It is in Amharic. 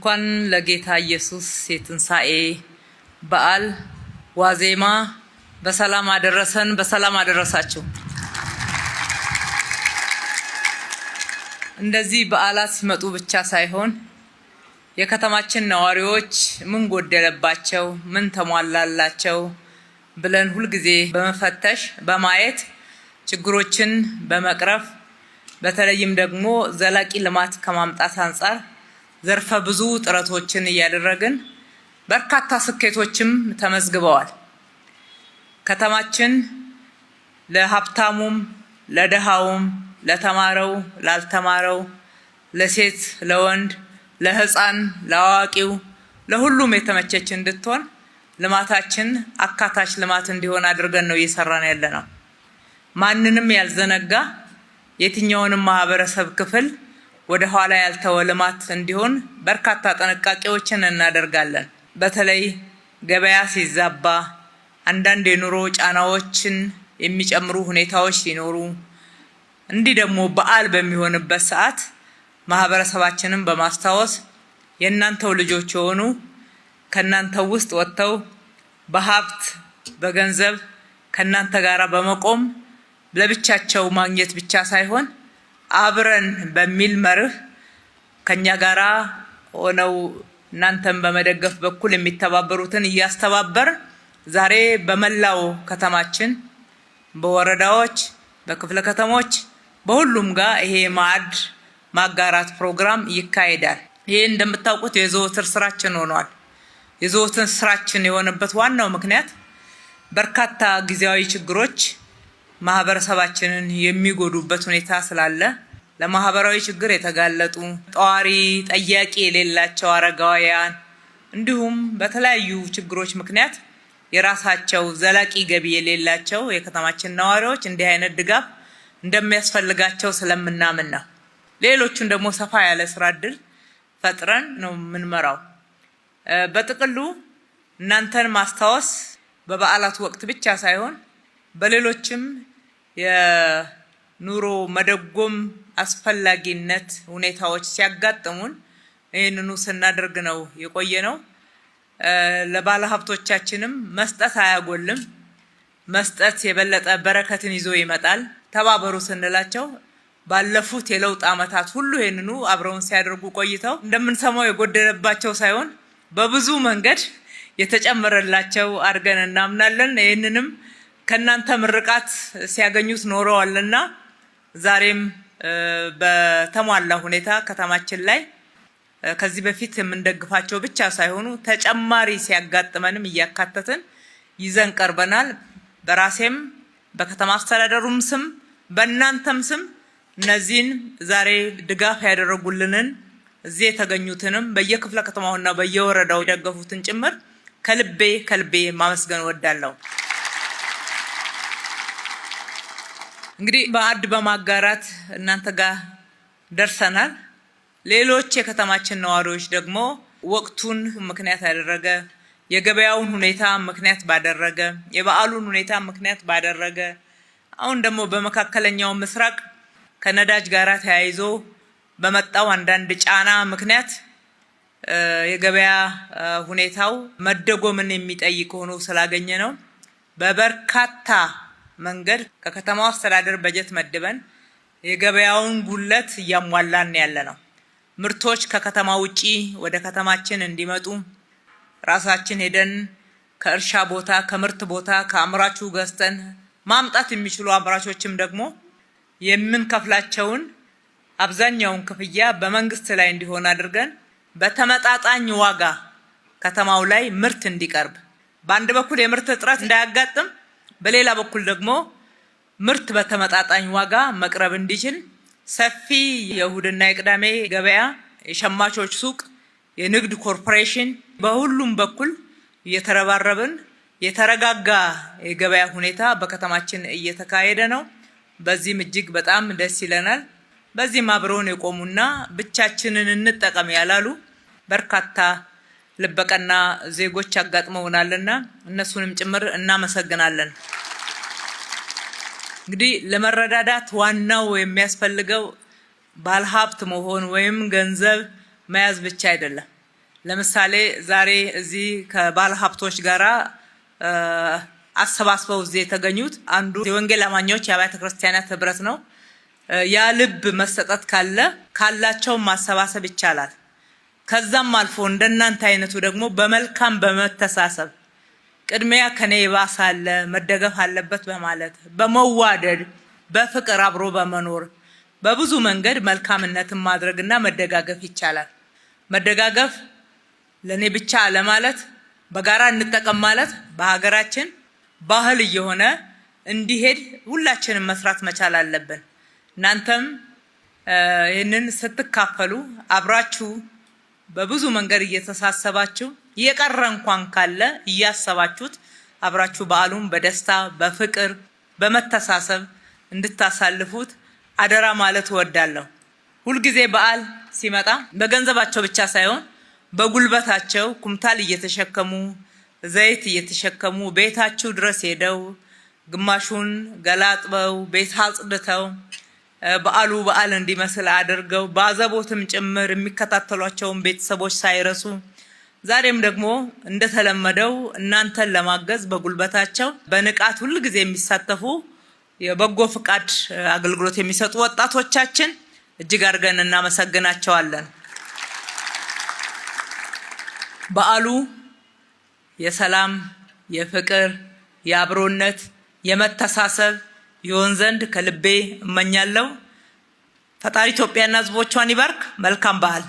እንኳን ለጌታ ኢየሱስ የትንሣኤ በዓል ዋዜማ በሰላም አደረሰን፣ በሰላም አደረሳችሁ። እንደዚህ በዓላት ሲመጡ ብቻ ሳይሆን የከተማችን ነዋሪዎች ምን ጎደለባቸው፣ ምን ተሟላላቸው ብለን ሁልጊዜ በመፈተሽ በማየት ችግሮችን በመቅረፍ በተለይም ደግሞ ዘላቂ ልማት ከማምጣት አንጻር ዘርፈ ብዙ ጥረቶችን እያደረግን በርካታ ስኬቶችም ተመዝግበዋል። ከተማችን ለሀብታሙም፣ ለደሃውም፣ ለተማረው፣ ላልተማረው፣ ለሴት፣ ለወንድ፣ ለህፃን፣ ለአዋቂው፣ ለሁሉም የተመቸች እንድትሆን ልማታችን አካታች ልማት እንዲሆን አድርገን ነው እየሰራን ያለነው። ማንንም ያልዘነጋ የትኛውንም ማህበረሰብ ክፍል ወደ ኋላ ያልተወ ልማት እንዲሆን በርካታ ጥንቃቄዎችን እናደርጋለን። በተለይ ገበያ ሲዛባ፣ አንዳንድ የኑሮ ጫናዎችን የሚጨምሩ ሁኔታዎች ሲኖሩ፣ እንዲህ ደግሞ በዓል በሚሆንበት ሰዓት ማህበረሰባችንን በማስታወስ የእናንተው ልጆች የሆኑ ከእናንተው ውስጥ ወጥተው በሀብት በገንዘብ ከእናንተ ጋር በመቆም ለብቻቸው ማግኘት ብቻ ሳይሆን አብረን በሚል መርህ ከኛ ጋራ ሆነው እናንተን በመደገፍ በኩል የሚተባበሩትን እያስተባበር ዛሬ በመላው ከተማችን በወረዳዎች፣ በክፍለ ከተሞች፣ በሁሉም ጋር ይሄ ማዕድ ማጋራት ፕሮግራም ይካሄዳል። ይሄ እንደምታውቁት የዘወትር ስራችን ሆኗል። የዘወትር ስራችን የሆነበት ዋናው ምክንያት በርካታ ጊዜያዊ ችግሮች ማህበረሰባችንን የሚጎዱበት ሁኔታ ስላለ ለማህበራዊ ችግር የተጋለጡ ጧሪ ጠያቂ የሌላቸው አረጋውያን እንዲሁም በተለያዩ ችግሮች ምክንያት የራሳቸው ዘላቂ ገቢ የሌላቸው የከተማችን ነዋሪዎች እንዲህ አይነት ድጋፍ እንደሚያስፈልጋቸው ስለምናምን ነው። ሌሎቹን ደግሞ ሰፋ ያለ ስራ እድል ፈጥረን ነው የምንመራው። በጥቅሉ እናንተን ማስታወስ በበዓላት ወቅት ብቻ ሳይሆን በሌሎችም የኑሮ መደጎም አስፈላጊነት ሁኔታዎች ሲያጋጥሙን ይህንኑ ስናደርግ ነው የቆየ ነው። ለባለ ሀብቶቻችንም መስጠት አያጎልም። መስጠት የበለጠ በረከትን ይዞ ይመጣል። ተባበሩ ስንላቸው ባለፉት የለውጥ ዓመታት ሁሉ ይህንኑ አብረውን ሲያደርጉ ቆይተው እንደምንሰማው የጎደለባቸው ሳይሆን በብዙ መንገድ የተጨመረላቸው አድርገን እናምናለን። ይህንንም ከእናንተ ምርቃት ሲያገኙት ኖረዋልና ዛሬም በተሟላ ሁኔታ ከተማችን ላይ ከዚህ በፊት የምንደግፋቸው ብቻ ሳይሆኑ ተጨማሪ ሲያጋጥመንም እያካተትን ይዘን ቀርበናል። በራሴም በከተማ አስተዳደሩም ስም በእናንተም ስም እነዚህን ዛሬ ድጋፍ ያደረጉልንን እዚህ የተገኙትንም በየክፍለ ከተማውና በየወረዳው የደገፉትን ጭምር ከልቤ ማመስገን እወዳለሁ። እንግዲህ ማዕድ በማጋራት እናንተ ጋር ደርሰናል። ሌሎች የከተማችን ነዋሪዎች ደግሞ ወቅቱን ምክንያት ያደረገ የገበያውን ሁኔታ ምክንያት ባደረገ የበዓሉን ሁኔታ ምክንያት ባደረገ አሁን ደግሞ በመካከለኛው ምስራቅ ከነዳጅ ጋር ተያይዞ በመጣው አንዳንድ ጫና ምክንያት የገበያ ሁኔታው መደጎምን የሚጠይቅ ሆኖ ስላገኘ ነው በበርካታ መንገድ ከከተማው አስተዳደር በጀት መድበን የገበያውን ጉለት እያሟላን ያለ ነው። ምርቶች ከከተማ ውጪ ወደ ከተማችን እንዲመጡ ራሳችን ሄደን ከእርሻ ቦታ ከምርት ቦታ ከአምራቹ ገዝተን ማምጣት የሚችሉ አምራቾችም ደግሞ የምንከፍላቸውን አብዛኛውን ክፍያ በመንግስት ላይ እንዲሆን አድርገን በተመጣጣኝ ዋጋ ከተማው ላይ ምርት እንዲቀርብ በአንድ በኩል የምርት እጥረት እንዳያጋጥም በሌላ በኩል ደግሞ ምርት በተመጣጣኝ ዋጋ መቅረብ እንዲችል ሰፊ የእሁድና የቅዳሜ ገበያ፣ የሸማቾች ሱቅ፣ የንግድ ኮርፖሬሽን በሁሉም በኩል እየተረባረብን የተረጋጋ የገበያ ሁኔታ በከተማችን እየተካሄደ ነው። በዚህም እጅግ በጣም ደስ ይለናል። በዚህም አብረውን የቆሙና ብቻችንን እንጠቀም ያላሉ በርካታ ልበቀና ዜጎች አጋጥመውናልና እነሱንም ጭምር እናመሰግናለን። እንግዲህ ለመረዳዳት ዋናው የሚያስፈልገው ባለሀብት መሆን ወይም ገንዘብ መያዝ ብቻ አይደለም። ለምሳሌ ዛሬ እዚህ ከባለ ሀብቶች ጋራ አሰባስበው እዚህ የተገኙት አንዱ የወንጌል አማኞች የአብያተ ክርስቲያናት ህብረት ነው። ያ ልብ መሰጠት ካላቸው ማሰባሰብ ይቻላል። ከዛም አልፎ እንደናንተ አይነቱ ደግሞ በመልካም በመተሳሰብ ቅድሚያ ከኔ ይባሳል መደገፍ አለበት በማለት በመዋደድ በፍቅር አብሮ በመኖር በብዙ መንገድ መልካምነትን ማድረግና መደጋገፍ ይቻላል። መደጋገፍ ለኔ ብቻ ለማለት በጋራ እንጠቀም ማለት በሀገራችን ባህል እየሆነ እንዲሄድ ሁላችንም መስራት መቻል አለብን። እናንተም ይህንን ስትካፈሉ አብራችሁ በብዙ መንገድ እየተሳሰባችሁ የቀረ እንኳን ካለ እያሰባችሁት አብራችሁ በዓሉን በደስታ በፍቅር በመተሳሰብ እንድታሳልፉት አደራ ማለት እወዳለሁ። ሁልጊዜ በዓል ሲመጣ በገንዘባቸው ብቻ ሳይሆን በጉልበታቸው ኩምታል እየተሸከሙ ዘይት እየተሸከሙ ቤታችሁ ድረስ ሄደው ግማሹን ገላጥበው ቤት አጽድተው በዓል እንዲመስል አድርገው ባዘቦትም ጭምር የሚከታተሏቸውን ቤተሰቦች ሳይረሱ ዛሬም ደግሞ እንደተለመደው እናንተን ለማገዝ በጉልበታቸው በንቃት ሁልጊዜ የሚሳተፉ የበጎ ፍቃድ አገልግሎት የሚሰጡ ወጣቶቻችን እጅግ አድርገን እናመሰግናቸዋለን። በዓሉ የሰላም፣ የፍቅር፣ የአብሮነት፣ የመተሳሰብ ይሆን ዘንድ ከልቤ እመኛለሁ። ፈጣሪ ኢትዮጵያና ሕዝቦቿን ይባርክ። መልካም በዓል።